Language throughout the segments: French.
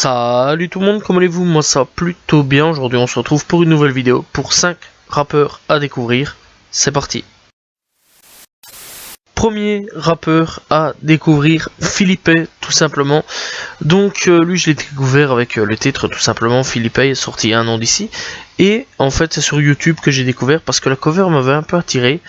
Salut tout le monde, comment allez-vous? Moi ça va plutôt bien. Aujourd'hui on se retrouve pour une nouvelle vidéo pour 5 rappeurs à découvrir. C'est parti. Premier rappeur à découvrir, Philippe, tout simplement. Donc lui je l'ai découvert avec le titre tout simplement Philippe, sorti il y a un an d'ici. Et en fait c'est sur YouTube que j'ai découvert parce que la cover m'avait un peu attiré,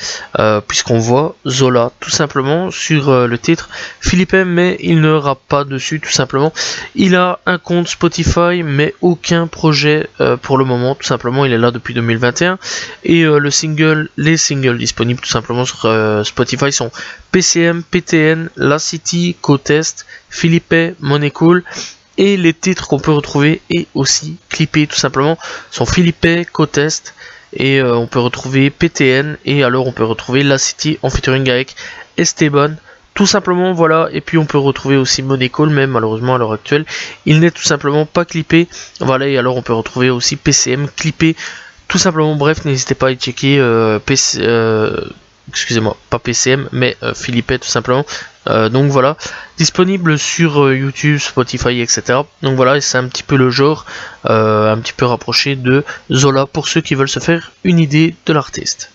puisqu'on voit Zola tout simplement sur le titre Philippe, mais il ne rappe pas dessus tout simplement. Il a un compte Spotify mais aucun projet pour le moment, tout simplement. Il est là depuis 2021 et les singles disponibles tout simplement sur Spotify sont PCM, PTN, La City, Cotest, Philippe, Money Cool. Et les titres qu'on peut retrouver et aussi clippés tout simplement sont Philippe, Cotest, et on peut retrouver PTN, et alors on peut retrouver La City en featuring avec Esteban, tout simplement. Voilà. Et puis on peut retrouver aussi Money Call, mais malheureusement à l'heure actuelle il n'est tout simplement pas clippé. Voilà. Et alors on peut retrouver aussi PCM clippé tout simplement. Bref, n'hésitez pas à y checker excusez-moi, pas PCM, mais Philippe tout simplement. Donc voilà, disponible sur YouTube, Spotify, etc. Donc voilà, et c'est un petit peu le genre, un petit peu rapproché de Zola pour ceux qui veulent se faire une idée de l'artiste.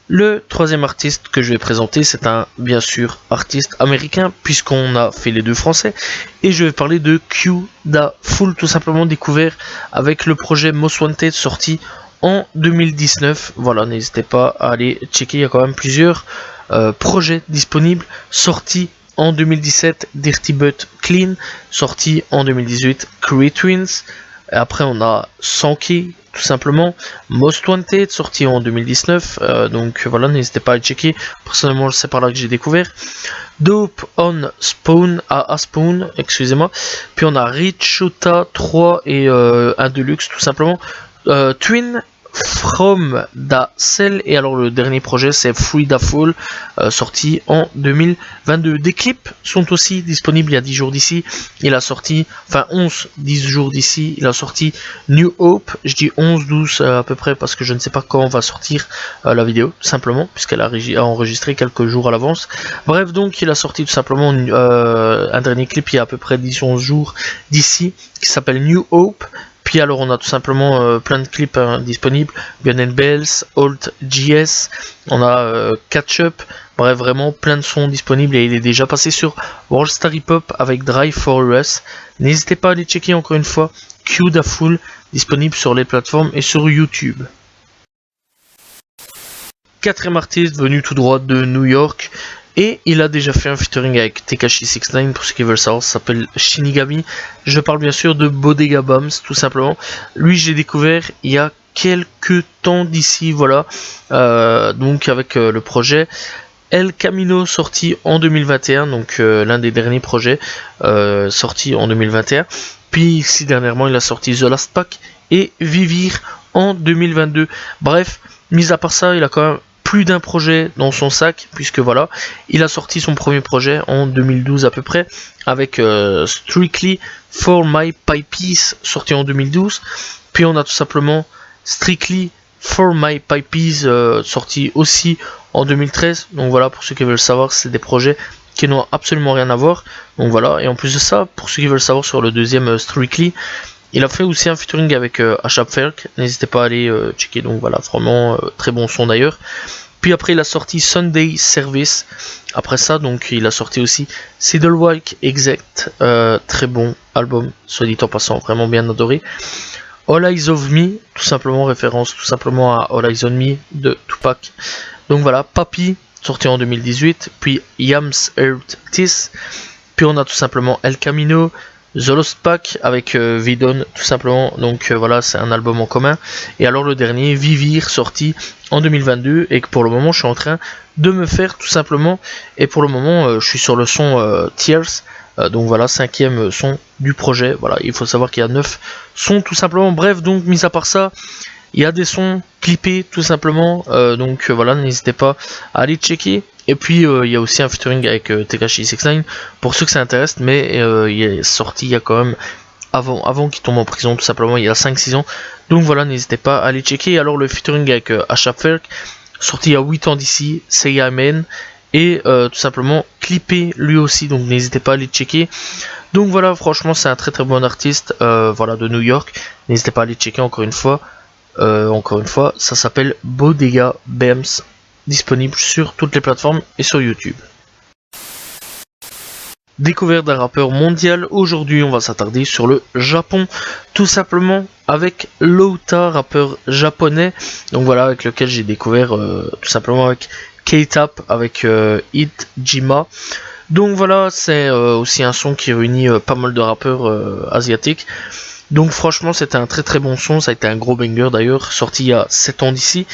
Le troisième artiste que je vais présenter, c'est un, bien sûr, artiste américain, puisqu'on a fait les deux français, et je vais parler de Q Da Fool, tout simplement découvert avec le projet Most Wanted sorti en 2019. Voilà, n'hésitez pas à aller checker, il y a quand même plusieurs projets disponibles. Sorti en 2017, Dirty But Clean, sorti en 2018, Create Twins. Et après on a Sankey, tout simplement, Most Wanted, sorti en 2019, donc voilà, n'hésitez pas à le checker. Personnellement c'est par là que j'ai découvert. Dope on Spawn, à Spawn, excusez-moi. Puis on a Richuta 3 et un Deluxe, tout simplement. Twin From Da Cell, et alors le dernier projet c'est Free Da Fall, sorti en 2022. Des clips sont aussi disponibles il y a 10 jours d'ici. Il a sorti, enfin 11-10 jours d'ici, il a sorti New Hope. Je dis 11-12 à peu près parce que je ne sais pas quand on va sortir la vidéo, tout simplement, puisqu'elle a enregistré quelques jours à l'avance. Bref, donc il a sorti tout simplement un dernier clip il y a à peu près 10-11 jours d'ici, qui s'appelle New Hope. Puis alors on a tout simplement plein de clips disponibles, Gun Bells, Alt GS, on a Catch Up, bref vraiment plein de sons disponibles, et il est déjà passé sur Worldstar Hip Hop avec Drive for Us. N'hésitez pas à aller checker encore une fois Q Da Fool, disponible sur les plateformes et sur YouTube. Quatrième artiste venu tout droit de New York, et il a déjà fait un featuring avec Tekashi 69, pour ceux qui veulent savoir, ça s'appelle Shinigami. Je parle bien sûr de Bodega Bombs, tout simplement. Lui, j'ai découvert il y a quelques temps d'ici, voilà. Donc avec le projet El Camino, sorti en 2021, donc l'un des derniers projets sorti en 2021. Puis ici dernièrement, il a sorti The Last Pack et Vivir en 2022. Bref, mis à part ça, il a quand même plus d'un projet dans son sac, puisque voilà, il a sorti son premier projet en 2012 à peu près, avec Strictly for My Pie Piece, sorti en 2012. Puis on a tout simplement Strictly For My Pipies, sorti aussi en 2013. Donc voilà, pour ceux qui veulent savoir, c'est des projets qui n'ont absolument rien à voir. Donc voilà, et en plus de ça, pour ceux qui veulent savoir sur le deuxième Strictly, il a fait aussi un featuring avec A$AP Ferg, n'hésitez pas à aller checker. Donc voilà, vraiment très bon son d'ailleurs. Puis après il a sorti Sunday Service. Après ça, donc il a sorti aussi Sidlewalk Exact, très bon album, soit dit en passant, vraiment bien adoré. All Eyes of Me, tout simplement référence tout simplement à All Eyes on Me de Tupac. Donc voilà, Papi, sorti en 2018, puis Yams Earth Tis, puis on a tout simplement El Camino, The Lost Pack avec Vidon, tout simplement. Donc voilà, c'est un album en commun. Et alors le dernier, Vivir, sorti en 2022, et que pour le moment je suis en train de me faire tout simplement. Et pour le moment, je suis sur le son Tears. Donc voilà, 5e son du projet. Voilà, il faut savoir qu'il y a 9 sons tout simplement. Bref, donc mis à part ça, il y a des sons clippés tout simplement. Donc voilà, n'hésitez pas à aller checker. Et puis il y a aussi un featuring avec Tekashi 69 pour ceux que ça intéresse. Mais il est sorti il y a quand même avant qu'il tombe en prison tout simplement, il y a 5-6 ans. Donc voilà, n'hésitez pas à aller checker. Alors le featuring avec A$AP Ferg, sorti il y a 8 ans d'ici, Say Amen. Et tout simplement clippé lui aussi, donc n'hésitez pas à aller checker. Donc voilà, franchement c'est un très très bon artiste, voilà, de New York. N'hésitez pas à aller checker encore une fois. Ça s'appelle Bodega Bems, disponible sur toutes les plateformes et sur YouTube. Découverte d'un rappeur mondial. Aujourd'hui on va s'attarder sur le Japon, tout simplement avec Louta, rappeur japonais. Donc voilà, avec lequel j'ai découvert tout simplement avec K-Tap, avec Itjima. Donc voilà, c'est aussi un son qui réunit pas mal de rappeurs asiatiques. Donc franchement c'était un très très bon son, ça a été un gros banger d'ailleurs, sorti il y a 7 ans d'ici,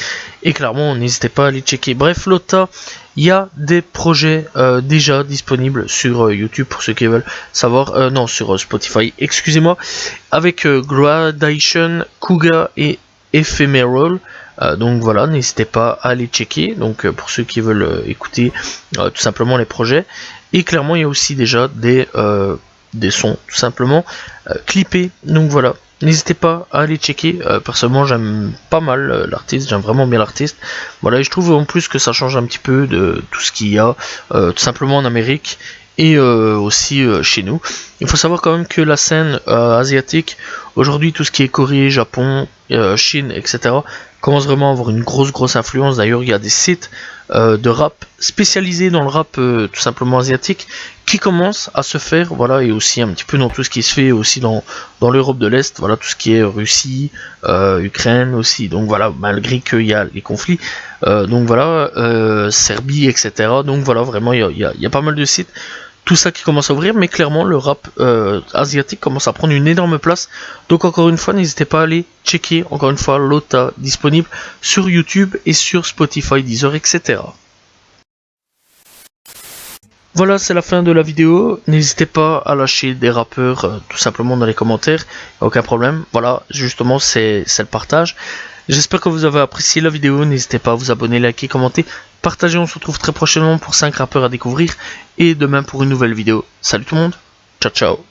et clairement n'hésitez pas à aller checker. Bref, Louta, il y a des projets déjà disponibles sur YouTube pour ceux qui veulent savoir, non, sur Spotify, excusez-moi, avec Gradation, Kuga et Ephemeral. Donc voilà, n'hésitez pas à aller checker, donc pour ceux qui veulent écouter tout simplement les projets. Et clairement il y a aussi déjà des sons tout simplement clippés, donc voilà, n'hésitez pas à aller checker. Personnellement j'aime pas mal l'artiste, j'aime vraiment bien l'artiste, voilà, et je trouve en plus que ça change un petit peu de tout ce qu'il y a tout simplement en Amérique et aussi chez nous. Il faut savoir quand même que la scène asiatique aujourd'hui, tout ce qui est Corée, Japon, Chine, etc., commence vraiment à avoir une grosse influence. D'ailleurs il y a des sites de rap spécialisés dans le rap tout simplement asiatique qui commencent à se faire, voilà, et aussi un petit peu dans tout ce qui se fait aussi dans l'Europe de l'Est, voilà, tout ce qui est Russie, Ukraine aussi, donc voilà, malgré qu'il y a les conflits, donc voilà, Serbie, etc., donc voilà, vraiment il y a pas mal de sites, tout ça qui commence à ouvrir, mais clairement le rap asiatique commence à prendre une énorme place. Donc encore une fois, n'hésitez pas à aller checker, encore une fois, Louta, disponible sur YouTube et sur Spotify, Deezer, etc. Voilà, c'est la fin de la vidéo. N'hésitez pas à lâcher des rappeurs tout simplement dans les commentaires, aucun problème. Voilà, justement c'est le partage. J'espère que vous avez apprécié la vidéo. N'hésitez pas à vous abonner, liker, commenter, partager. On se retrouve très prochainement pour 5 rappeurs à découvrir et demain pour une nouvelle vidéo. Salut tout le monde, ciao ciao.